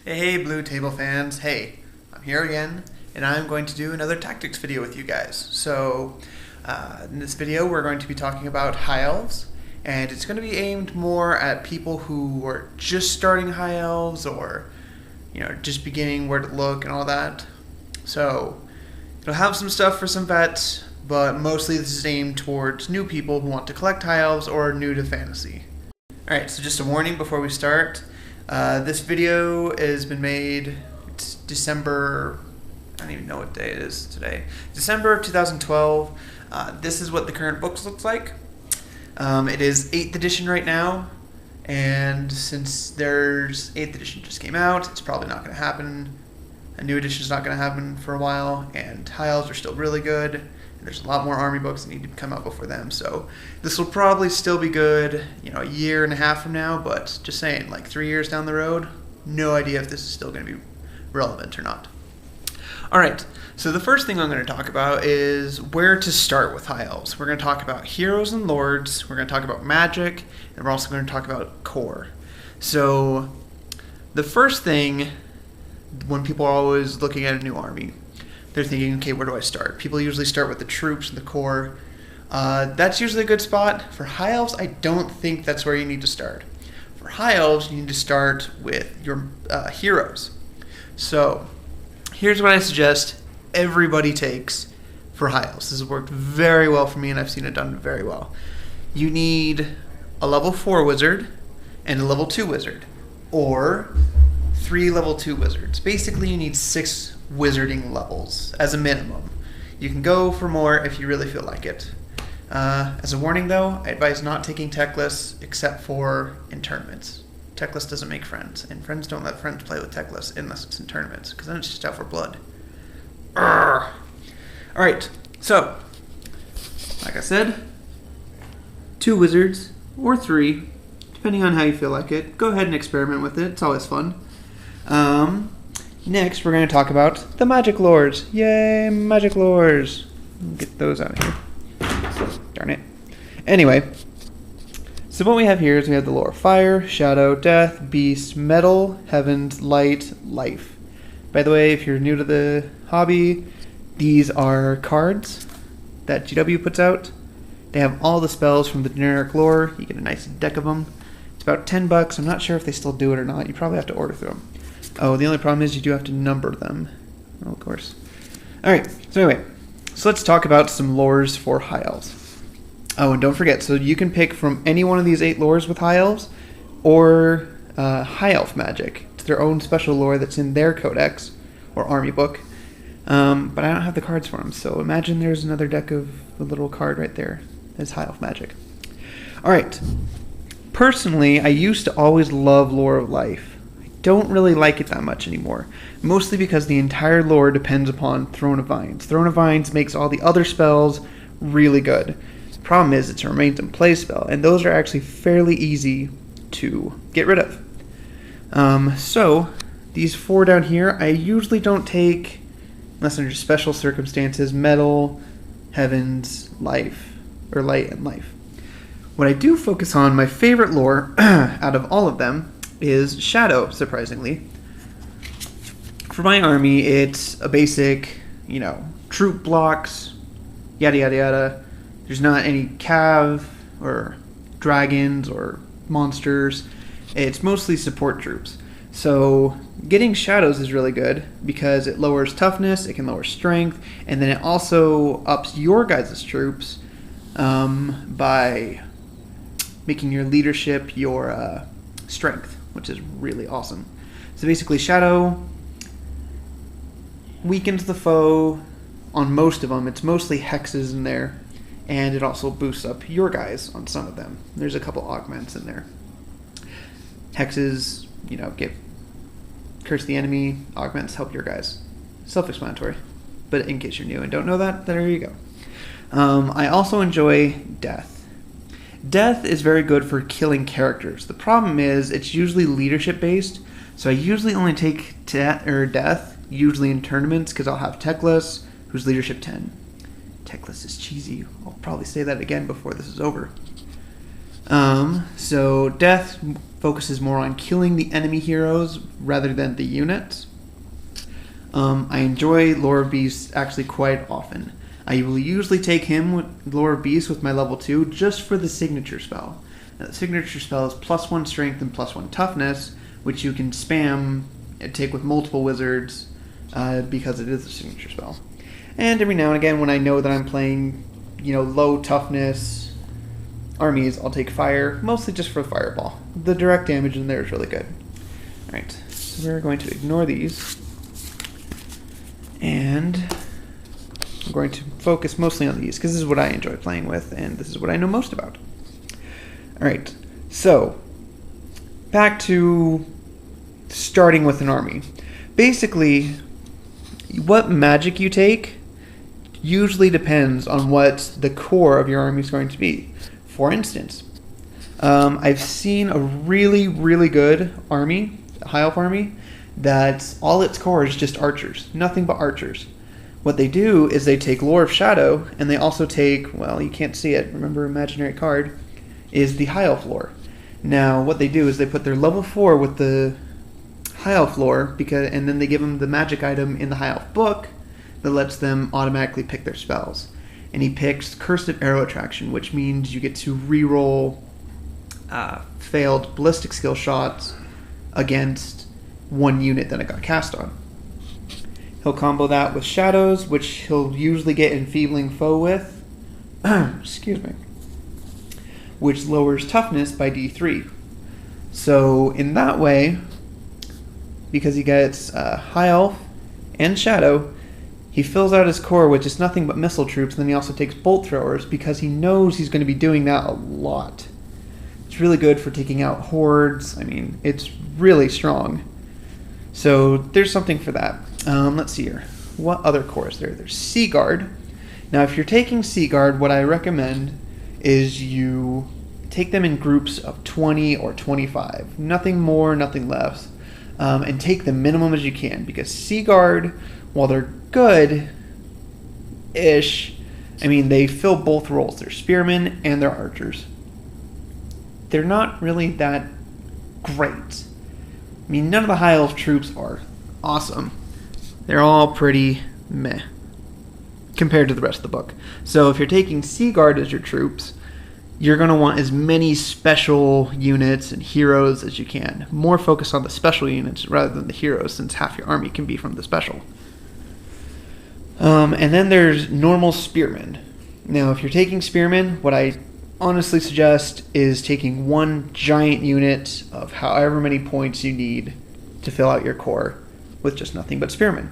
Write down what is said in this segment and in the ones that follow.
Hey Blue Table fans, hey, I'm here again, and I'm going to do another tactics video with you guys. So, in this video we're going to be talking about high elves, and it's going to be aimed more at people who are just starting high elves, or, just beginning where to look and all that. So, it'll have some stuff for some vets, but mostly this is aimed towards new people who want to collect high elves or are new to fantasy. Alright, so just a warning before we start. This video has been made, it's December, I don't even know what day it is today, December of 2012. This is what the current books looks like. It is 8th edition right now, and since there's 8th edition just came out, it's probably not going to happen. A new edition is not going to happen for a while, and high elves are still really good. There's a lot more army books that need to come out before them, so this will probably still be good, a year and a half from now, but just saying, like 3 years down the road, no idea if this is still going to be relevant or not. Alright, so the first thing I'm going to talk about is where to start with high elves. We're going to talk about heroes and lords, we're going to talk about magic, and we're also going to talk about core. So, the first thing, when people are always looking at a new army, they're thinking, okay, where do I start? People usually start with the troops and the core. That's usually a good spot. For high elves, I don't think that's where you need to start. For high elves, you need to start with your heroes. So, here's what I suggest everybody takes for high elves. This has worked very well for me, and I've seen it done very well. You need a level 4 wizard and a level 2 wizard, or 3 level 2 wizards. Basically, you need 6 wizarding levels as a minimum. You can go for more if you really feel like it. As a warning though, I advise not taking tech lists except for in tournaments. Tech list doesn't make friends, and friends don't let friends play with tech lists unless it's in tournaments, because then it's just out for blood. Alright, so, like I said, 2 wizards, or 3, depending on how you feel like it. Go ahead and experiment with it, it's always fun. Next, we're going to talk about the magic lores. Yay, magic lores. Get those out of here. Darn it. Anyway, so what we have here is we have the lore: fire, shadow, death, beast, metal, heavens, light, life. By the way, if you're new to the hobby, these are cards that GW puts out. They have all the spells from the generic lore. You get a nice deck of them. It's about $10. I'm not sure if they still do it or not. You probably have to order through them. Oh, the only problem is you do have to number them. Oh, of course. Alright, so anyway. So let's talk about some lores for high elves. Oh, and don't forget, so you can pick from any one of these 8 lores with high elves, or high elf magic. It's their own special lore that's in their codex, or army book. But I don't have the cards for them, so imagine there's another deck of a little card right there. That's high elf magic. Alright. Personally, I used to always love Lore of Life. Don't really like it that much anymore, mostly because the entire lore depends upon Throne of Vines. Throne of Vines makes all the other spells really good. The problem is it's a remains in play spell, and those are actually fairly easy to get rid of. So these 4 down here, I usually don't take, unless under special circumstances, metal, heavens, life, or light and life. What I do focus on, my favorite lore out of all of them, is shadow, surprisingly. For my army, it's a basic, troop blocks, yada yada yada. There's not any cav or dragons or monsters. It's mostly support troops. So getting shadows is really good because it lowers toughness, it can lower strength, and then it also ups your guys' troops by making your leadership your strength, which is really awesome. So basically, shadow weakens the foe on most of them. It's mostly hexes in there, and it also boosts up your guys on some of them. There's a couple augments in there. Hexes, get curse the enemy. Augments help your guys. Self-explanatory. But in case you're new and don't know that, there you go. I also enjoy death. Death is very good for killing characters. The problem is it's usually leadership based, so I usually only take death, usually in tournaments, because I'll have Teclis, who's leadership 10. Teclis is cheesy. I'll probably say that again before this is over. So death focuses more on killing the enemy heroes rather than the units. I enjoy Lore of Beasts actually quite often. I will usually take him with Lore of Beasts with my level 2 just for the signature spell. Now, the signature spell is +1 strength and +1 toughness, which you can spam and take with multiple wizards because it is a signature spell. And every now and again when I know that I'm playing, low toughness armies, I'll take fire, mostly just for fireball. The direct damage in there is really good. Alright, so we're going to ignore these. And I'm going to focus mostly on these because this is what I enjoy playing with and this is what I know most about. Alright, so back to starting with an army. Basically, what magic you take usually depends on what the core of your army is going to be. For instance, I've seen a really, really good army, a high elf army, that all its core is just archers, nothing but archers. What they do is they take Lore of Shadow, and they also take, well, you can't see it, remember imaginary card, is the High Elf lore. Now, what they do is they put their level 4 with the High Elf lore, and then they give them the magic item in the High Elf book that lets them automatically pick their spells. And he picks Cursed Arrow Attraction, which means you get to reroll failed ballistic skill shots against one unit that it got cast on. He'll combo that with Shadows, which he'll usually get Enfeebling Foe with, excuse me, which lowers toughness by D3. So in that way, because he gets High Elf and Shadow, he fills out his core with just nothing but missile troops, and then he also takes Bolt Throwers because he knows he's going to be doing that a lot. It's really good for taking out hordes. I mean, it's really strong. So there's something for that. Let's see here. What other core is there? There's Sea Guard. Now, if you're taking Sea Guard, what I recommend is you take them in groups of 20 or 25. Nothing more, nothing less. And take the minimum as you can, because Sea Guard, while they're good-ish, I mean, they fill both roles. They're spearmen and they're archers. They're not really that great. I mean, none of the high elf troops are awesome. They're all pretty meh compared to the rest of the book. So if you're taking Sea Guard as your troops, you're going to want as many special units and heroes as you can. More focus on the special units rather than the heroes, since half your army can be from the special. And then there's normal spearmen. Now, if you're taking spearmen, what I honestly suggest is taking one giant unit of however many points you need to fill out your core with just nothing but spearmen.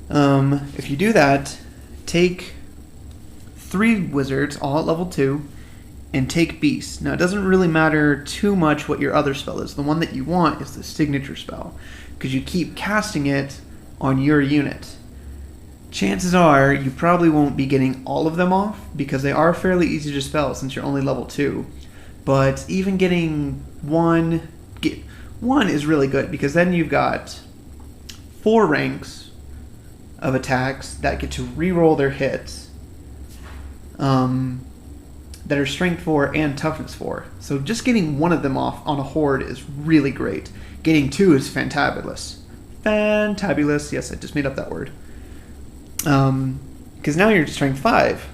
If you do that, take 3 wizards, all at level 2, and take beasts. Now, it doesn't really matter too much what your other spell is. The one that you want is the signature spell, because you keep casting it on your unit. Chances are you probably won't be getting all of them off, because they are fairly easy to spell since you're only level 2. But even getting one is really good, because then you've got 4 ranks of attacks that get to reroll their hits that are strength 4 and toughness 4. So just getting one of them off on a horde is really great. Getting 2 is fantabulous. Fantabulous, yes, I just made up that word. Because now you're strength 5,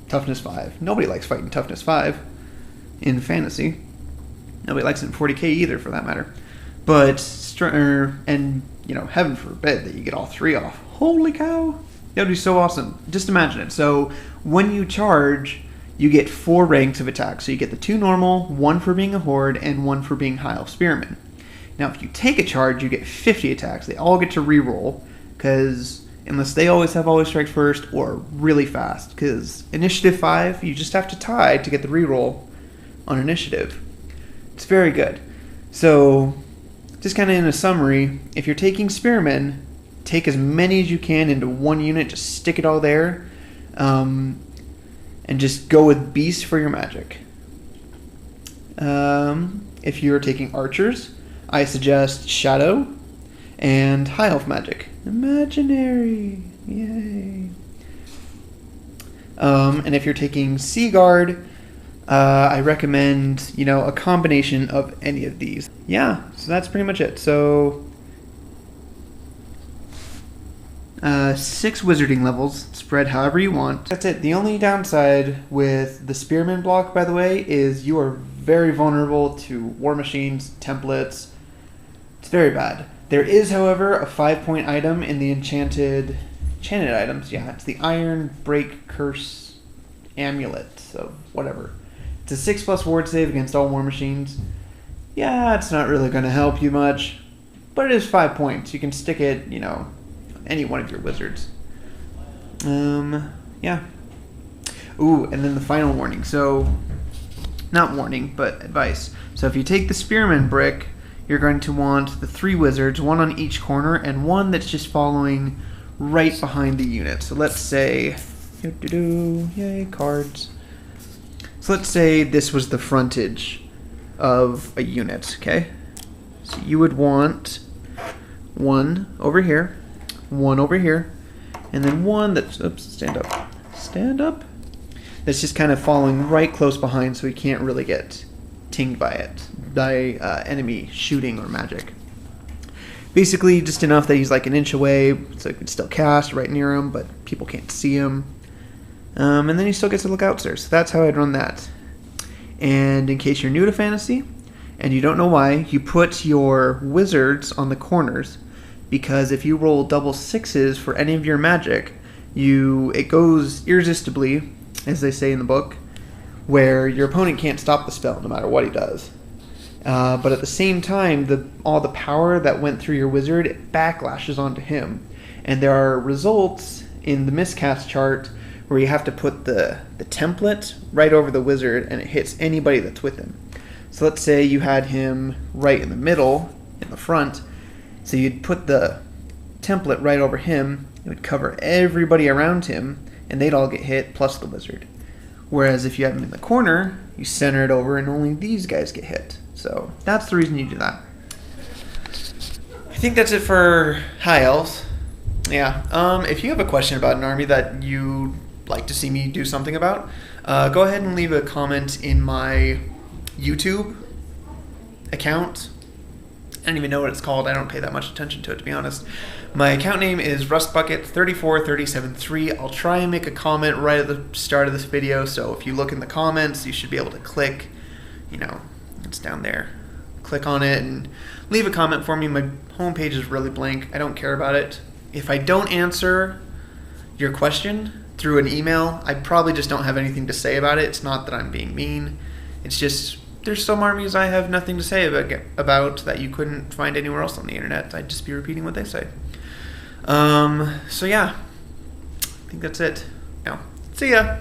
toughness 5. Nobody likes fighting toughness 5 in fantasy. Nobody likes it in 40k either, for that matter. But, and, heaven forbid that you get all 3 off. Holy cow! That would be so awesome. Just imagine it. So, when you charge, you get 4 ranks of attack. So you get the 2 normal, 1 for being a horde, and 1 for being high elf spearman. Now, if you take a charge, you get 50 attacks. They all get to reroll, because unless they always strike first or really fast, because initiative 5, you just have to tie to get the reroll on initiative. It's very good. So, just kind of in a summary, if you're taking spearmen, take as many as you can into one unit, just stick it all there, and just go with beasts for your magic. If you're taking archers, I suggest Shadow and High Elf Magic. Imaginary! Yay! And if you're taking Sea Guard, I recommend, a combination of any of these. Yeah, so that's pretty much it. So 6 wizarding levels, spread however you want. That's it. The only downside with the Spearman block, by the way, is you are very vulnerable to war machines, templates. It's very bad. There is, however, a 5-point item in the enchanted items. Yeah, it's the Iron Break Curse Amulet, so whatever. It's a 6+ ward save against all war machines. Yeah, it's not really going to help you much, but it is 5 points. You can stick it, any one of your wizards. Yeah. Ooh, and then the final warning. So, not warning, but advice. So if you take the Spearman brick, you're going to want the 3 wizards, 1 on each corner, and 1 that's just following right behind the unit. So let's say, yay, cards. So let's say this was the frontage of a unit, okay? So you would want 1 over here, 1 over here, and then 1 that's, oops, stand up, that's just kind of following right close behind so he can't really get tinged by it, by enemy shooting or magic. Basically just enough that he's like an inch away so he can still cast right near him, but people can't see him. And then he still gets to look out, sir. So that's how I'd run that. And in case you're new to Fantasy and you don't know why, you put your wizards on the corners, because if you roll double 6s for any of your magic, it goes irresistibly, as they say in the book, where your opponent can't stop the spell no matter what he does. But at the same time, all the power that went through your wizard, it backlashes onto him. And there are results in the miscast chart where you have to put the template right over the wizard and it hits anybody that's with him. So let's say you had him right in the middle, in the front, so you'd put the template right over him, it would cover everybody around him, and they'd all get hit, plus the wizard. Whereas if you have him in the corner, you center it over and only these guys get hit. So that's the reason you do that. I think that's it for High Elves. Yeah, if you have a question about an army that you'd like to see me do something about, go ahead and leave a comment in my YouTube account. I don't even know what it's called. I don't pay that much attention to it, to be honest. My account name is rustbucket34373. I'll try and make a comment right at the start of this video, so if you look in the comments, you should be able to click, it's down there. Click on it and leave a comment for me. My homepage is really blank. I don't care about it. If I don't answer your question through an email, I probably just don't have anything to say about it. It's not that I'm being mean. It's just there's some armies I have nothing to say about that you couldn't find anywhere else on the internet. I'd just be repeating what they say. So yeah, I think that's it. See ya.